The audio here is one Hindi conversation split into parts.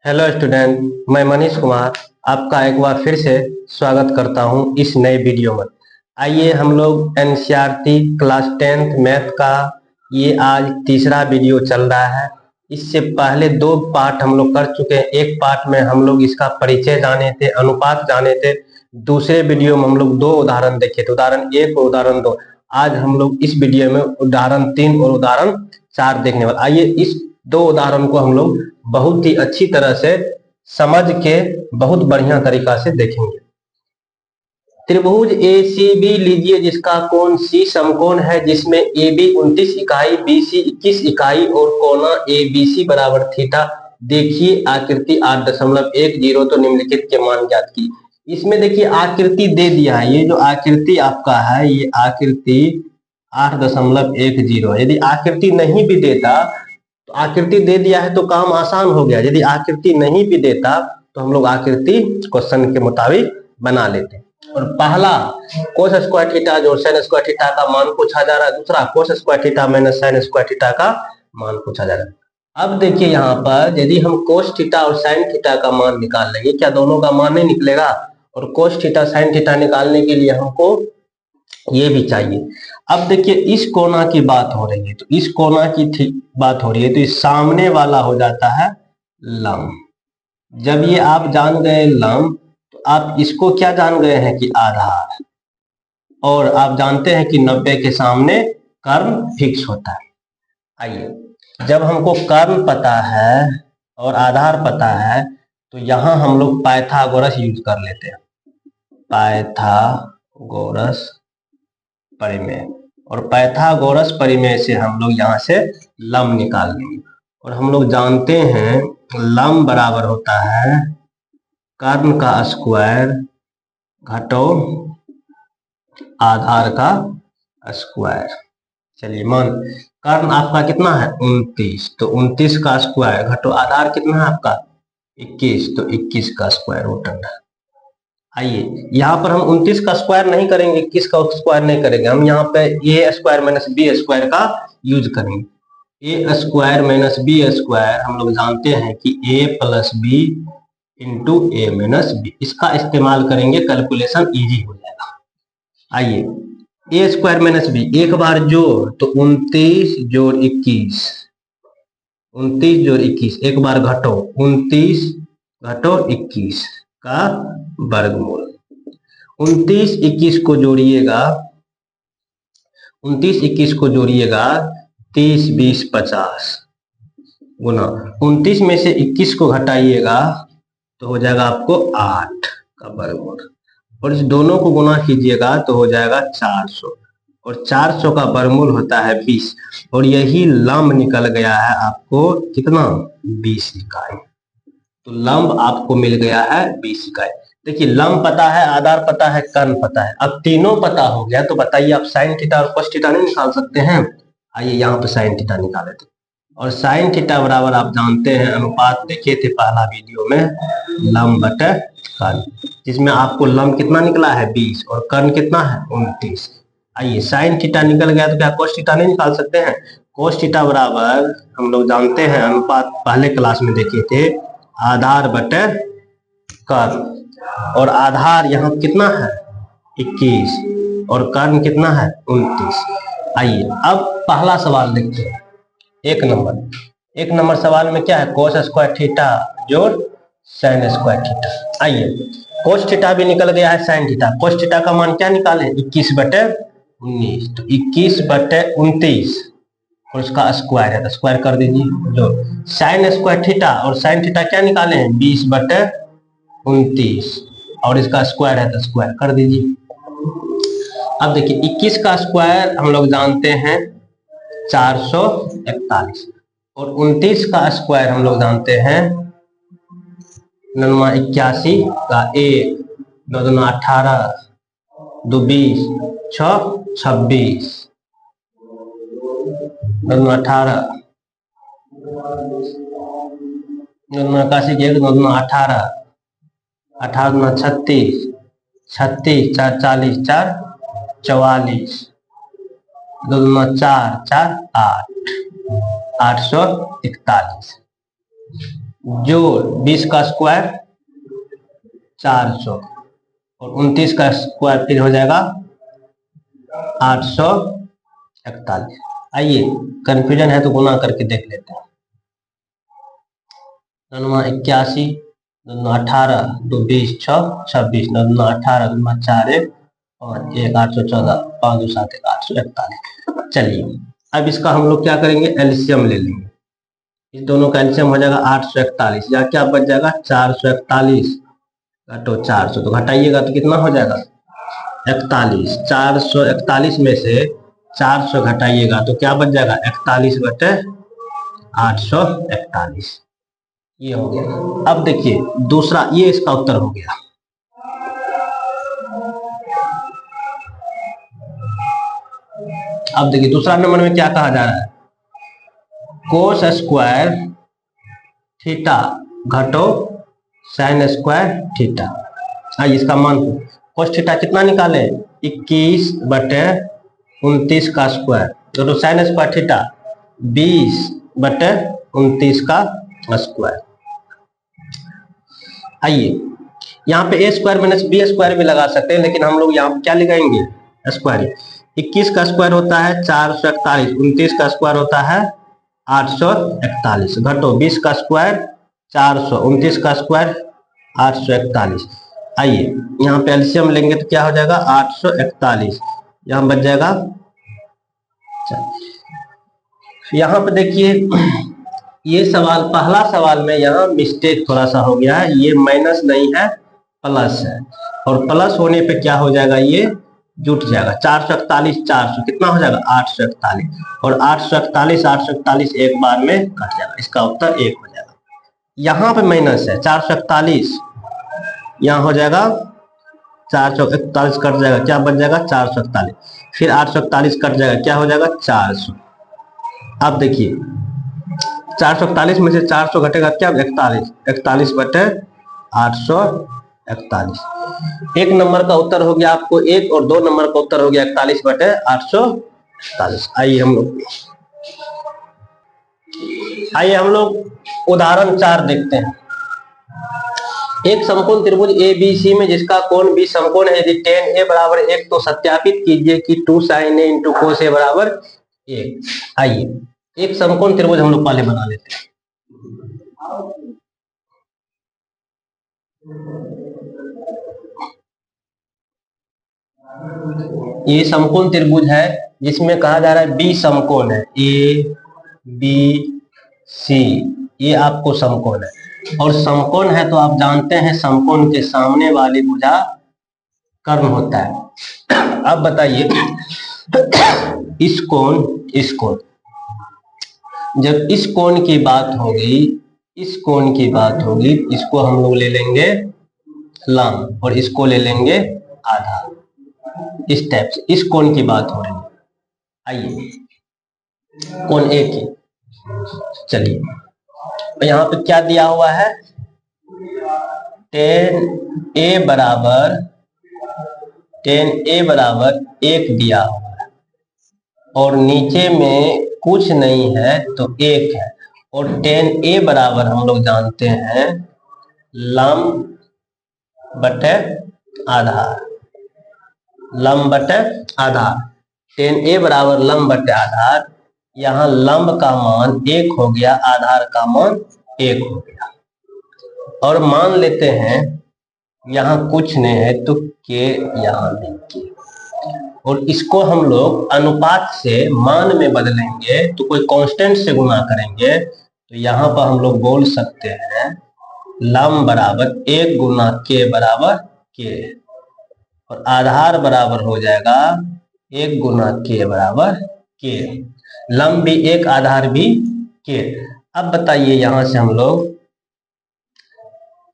हेलो स्टूडेंट, मैं मनीष कुमार आपका एक बार फिर से स्वागत करता हूं इस नए वीडियो में। आइए हम लोग एनसीईआरटी क्लास 10th मैथ का ये आज तीसरा वीडियो चल रहा है। इससे पहले दो पार्ट हम लोग कर चुके हैं। एक पार्ट में हम लोग इसका परिचय जाने थे, अनुपात जाने थे। दूसरे वीडियो में हम लोग दो उदाहरण देखे थे, उदाहरण 1 और उदाहरण 2। आज हम लोग इस वीडियो में उदाहरण 3 और उदाहरण 4 देखने वाले। आइए इस दो उदाहरण को हम लोग बहुत ही अच्छी तरह से समझ के बहुत बढ़िया तरीका से देखेंगे। त्रिभुज ACB लीजिए जिसका कोण C समकोण है, जिसमें AB 29 इकाई, BC 21 इकाई और कोना ABC बराबर थीटा। देखिए आकृति 8.10 तो निम्नलिखित के मान ज्ञात की। इसमें देखिए आकृति दे दिया है। ये जो आकृति आपका है ये आकृति 8.10 है। यदि आकृति नहीं भी देता तो आकृति दे दिया है तो काम आसान हो गया। यदि आकृति नहीं भी देता तो हम लोग आकृति क्वेश्चन के मुताबिक बना लेते। और पहला कोस स्क्वायर थीटा जोड़ साइन स्क्वायर थीटा का मान पूछा जा रहा है। दूसरा cos square theta minus sine square theta का मान पूछा जा रहा है। अब देखिए यहाँ पर यदि हम कोस थीटा और साइन थीटा का मान निकाल लेंगे, क्या दोनों का मान नहीं निकलेगा? और कोस थीटा साइन थीटा निकालने के लिए हमको ये भी चाहिए। अब देखिए इस कोना की बात हो रही है, तो इस कोना की बात हो रही है तो इस सामने वाला हो जाता है लंब। जब ये आप जान गए लंब तो आप इसको क्या जान गए हैं कि आधार। और आप जानते हैं कि 90 के सामने कर्ण फिक्स होता है। आइए जब हमको कर्ण पता है और आधार पता है तो यहां हम लोग पाइथागोरस यूज कर लेते हैं। पाइथागोरस परिमेय, और पाइथागोरस परिमेय से हम लोग यहाँ से लंब निकाल लेंगे। और हम लोग जानते हैं लंब बराबर होता है कर्ण का स्क्वायर घटो आधार का स्क्वायर। चलिए मान कर्ण आपका कितना है 29, तो 29 का स्क्वायर घटो आधार कितना है आपका 21, तो 21 का स्क्वायर रूट अंडर। आइए यहाँ पर हम 29 का स्क्वायर नहीं करेंगे, 21 का स्क्वायर नहीं करेंगे, हम यहाँ पे ए स्क्वायर माइनस बी स्क्वायर का यूज करेंगे। ए स्क्वायर माइनस बी स्क्वायर हम लोग जानते हैं कि ए प्लस बी इंटू ए माइनस बी। इसका इस्तेमाल करेंगे, कैलकुलेशन इजी हो जाएगा। आइए ए स्क्वायर माइनस बी एक बार जोड़ तो 29 जोड़ 21, 29 जोड़ 21, एक बार घटो 29 घटो 21 का वर्गमूल। 29 21 को जोड़िएगा, 29 21 को जोड़िएगा 30 20 50 गुना 29 में से 21 को घटाइएगा तो हो जाएगा आपको 8 का वर्गमूल। और इस दोनों को गुना कीजिएगा तो हो जाएगा 400, और 400 का वर्गमूल होता है 20। और यही लंब निकल गया है आपको कितना 20 इकाई। तो लंब आपको मिल गया है 20 इकाई। देखिए लंब पता है, आधार पता है, कर्ण पता है। अब तीनों पता हो गया तो बताइए आप साइन थीटा और कोस थीटा नहीं निकाल सकते हैं? आइए यहाँ पे साइन थीटा निकाले थे। और साइन थीटा बराबर आप जानते हैं अनुपात देखे थे पहला वीडियो में, लंब बटे कर्ण, जिसमें आपको लंब कितना निकला है 20 और कर्ण कितना है 29। आइए साइन थीटा निकल गया तो क्या कोस थीटा नहीं निकाल सकते हैं? कोस थीटा बराबर हम लोग जानते हैं अनुपात पहले क्लास में देखे थे, आधार बटे कर्ण। और आधार यहाँ कितना है 21 और कर्ण कितना है 29। आइए अब पहला सवाल देखते हैं। एक नंबर सवाल में क्या है, कोस स्क्वायर थीटा जोड़ साइन स्क्वायर थीटा। आइए कोस थीटा भी निकल गया है, साइन थीटा। कोस थीटा का मान क्या निकाले 21 बटे 19, तो 21 बटे 29 और उसका स्क्वायर है तो स्क्वायर कर दीजिए। जो साइन स्क्वायर थीटा और साइन थीटा क्या निकाले हैं 20 बटे 29 और इसका स्क्वायर है तो स्क्वायर कर दीजिए। अब देखिए 21 का स्क्वायर हम लोग जानते हैं 441, और 29 का स्क्वायर हम लोग जानते हैं 81 का 1, 9 2 18, 2 20, 6 26, 9 2 18, 9 81 के 1, 9 2 18, 18 9 36, 36 4 40, 4 44, 2 2 4 4 8, 841। जोड़ 20 का स्क्वायर 400 और 29 का स्क्वायर फिर हो जाएगा 841। आइए कंफ्यूजन है तो गुना करके देख लेते हैं। 81, 18, 2 20, 6 26, 18, 4 1 5 1 814, 5 2 7 1 841। चलिए अब इसका हम लोग क्या करेंगे, एलसीएम ले लेंगे। इस दोनों का एलसीएम हो जाएगा 841, या क्या बच जाएगा 441 घटो 400, तो घटाइएगा तो कितना हो जाएगा 41। 441 में से 400 घटाइएगा तो क्या बच जाएगा 41 बटे 841। ये हो गया। अब देखिए दूसरा, ये इसका उत्तर हो गया। अब देखिए दूसरा नंबर में क्या कहा जा रहा है, कोस स्क्वायर थीटा घटो साइन स्क्वायर थीटा। आइए इसका मान, कोस थीटा कितना निकाले 21 बटे 29 का स्क्वायर घटो साइन स्क्वायर थीटा 20 बटे 29 का स्क्वायर। आइए यहाँ पे ए स्क्वायर माइनस बी स्क्वायर भी लगा सकते हैं, लेकिन हम लोग यहाँ पे क्या लगाएंगे स्क्वायर। 21 का स्क्वायर होता है 441, 29 का स्क्वायर होता है 841 घटो 20 का स्क्वायर 400, 29 का स्क्वायर 841। आइए यहाँ पे एलसीएम लेंगे तो क्या हो जाएगा 841, यहाँ बच जाएगा। यहाँ पे देखिए ये सवाल, पहला सवाल में यहाँ मिस्टेक थोड़ा सा हो गया है, ये माइनस नहीं है प्लस है, और प्लस होने पे क्या हो जाएगा ये जुट जाएगा। 441 400 कितना हो जाएगा 841, और 841 841 एक बार में कट जाएगा, इसका उत्तर 1 हो जाएगा। यहाँ पे माइनस है 441, यहाँ हो जाएगा 441 कट जाएगा, क्या बच जाएगा 441, फिर 841 कट जाएगा, क्या हो जाएगा 400। अब देखिए 441 में से 400 घटेगा क्या 41, 41 बटे 841। एक नंबर का उत्तर हो गया आपको 1, और 2 नंबर का उत्तर हो गया 41 बटे 841। आइए हम लोग उदाहरण 4 देखते हैं। एक समकोण त्रिभुज ABC में जिसका कोण B समकोण है, यदि tan A बराबर 1 तो सत्यापित कीजिए कि 2 sin A into cos A बराबर 1। आइए एक समकोण त्रिभुज हम लोग पहले बना लेते हैं। ये समकोण त्रिभुज है जिसमें कहा जा रहा है बी समकोण है, ए बी सी, ये आपको समकोण है। और समकोण है तो आप जानते हैं समकोण के सामने वाली भुजा कर्ण होता है। अब बताइए इस कोण, जब इस कोण की बात होगी, इसको हम लोग ले लेंगे लंब और इसको ले लेंगे आधार। इस टाइप से इस कोण की बात हो रही है। आइए कोण ए की, चलिए यहाँ पे क्या दिया हुआ है, tan A बराबर 1 दिया हुआ है, और नीचे में कुछ नहीं है तो 1 है, और tan A बराबर हम लोग जानते हैं लंब बटे आधार, tan A बराबर लंब बटे आधार। यहाँ लंब का मान 1 हो गया, आधार का मान 1 हो गया, और मान लेते हैं यहाँ कुछ नहीं है तो k यहाँ लिखिए, और इसको हम लोग अनुपात से मान में बदलेंगे तो कोई कांस्टेंट से गुना करेंगे, तो यहाँ पर हम लोग बोल सकते हैं लंब बराबर 1 गुना k बराबर k, और आधार बराबर हो जाएगा 1 गुना k बराबर k। लंब भी 1, आधार भी k। अब बताइए यहाँ से हम लोग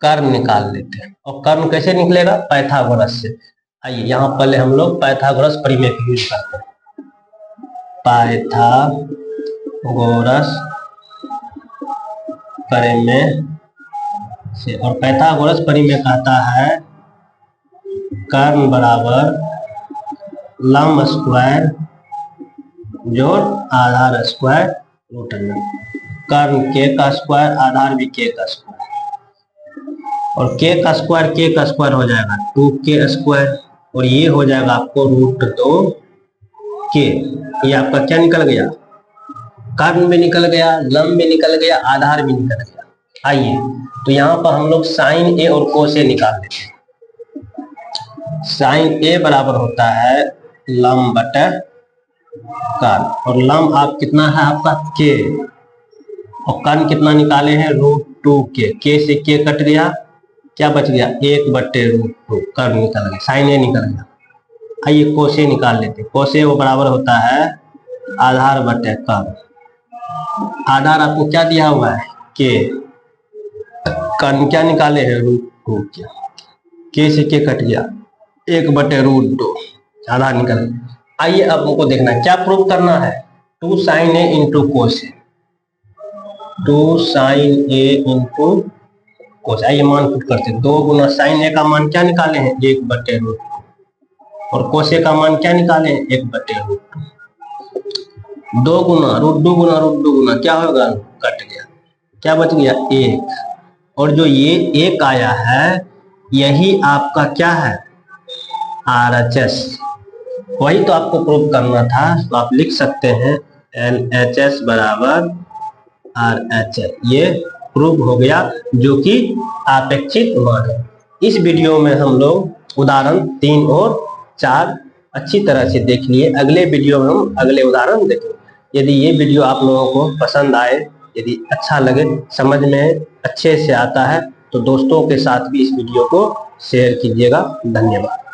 कर्ण निकाल लेते हैं, और कर्ण कैसे निकलेगा पाइथागोरस से। आइए यहाँ पहले हम लोग पाइथागोरस परिमेय का यूज करते हैं, पाइथागोरस परिमेय से, और पाइथागोरस परिमेय कहता है कर्ण बराबर लंब स्क्वायर जोड़ आधार स्क्वायर रूट अंडर। कर्ण के का स्क्वायर, आधार भी के का स्क्वायर, और के का स्क्वायर हो जाएगा 2k², और ये हो जाएगा आपको √2k। ये आपका क्या निकल गया, कर्ण भी निकल गया, लंब भी निकल गया, आधार भी निकल गया। आइए तो यहाँ पर हम लोग साइन ए और कोस ए निकाल लेते हैं। साइन ए बराबर होता है लंब बटे कर्ण, और लंब आप कितना है आपका के, और कर्ण कितना निकाले हैं √2k, के से के कट गया, क्या बच गया 1/√2, कर्ण निकल गया, साइन ए निकल गया। आइए कोसे निकाल लेते हैं। कोसे वो बराबर होता है आधार बटे कर्ण। आधार आपको क्या दिया हुआ है के, कर्ण क्या निकाले हैं √2k, के से के कट गया 1/√2, आधार निकल गया। आइए अब हमको देखना है क्या प्रूव करना है, 2 sin a into cos A, 2 sin a into cos. आइए मान पुट करते हैं, 2 गुना साइन ए का मान क्या निकाले हैं 1/√2, और कोस ए का मान क्या निकाले हैं 1/√2। 2 गुना √2 गुना क्या होगा, कट गया, क्या बच गया 1, और जो ये 1 आया है यही आपका क्या है RHS, वही तो आपको प्रूव करना था। तो आप लिख सकते हैं LHS बराबर RHS, ये प्रूव हो गया, जो कि आपेक्षिक मान है। इस वीडियो में हम लोग उदाहरण 3 और 4 अच्छी तरह से देख लिए। अगले वीडियो में हम अगले उदाहरण देखेंगे। यदि ये वीडियो आप लोगों को पसंद आए, यदि अच्छा लगे, समझ में अच्छे से आता है, तो दोस्तों के साथ भी इस वीडियो को शेयर कीजिएगा। धन्यवाद।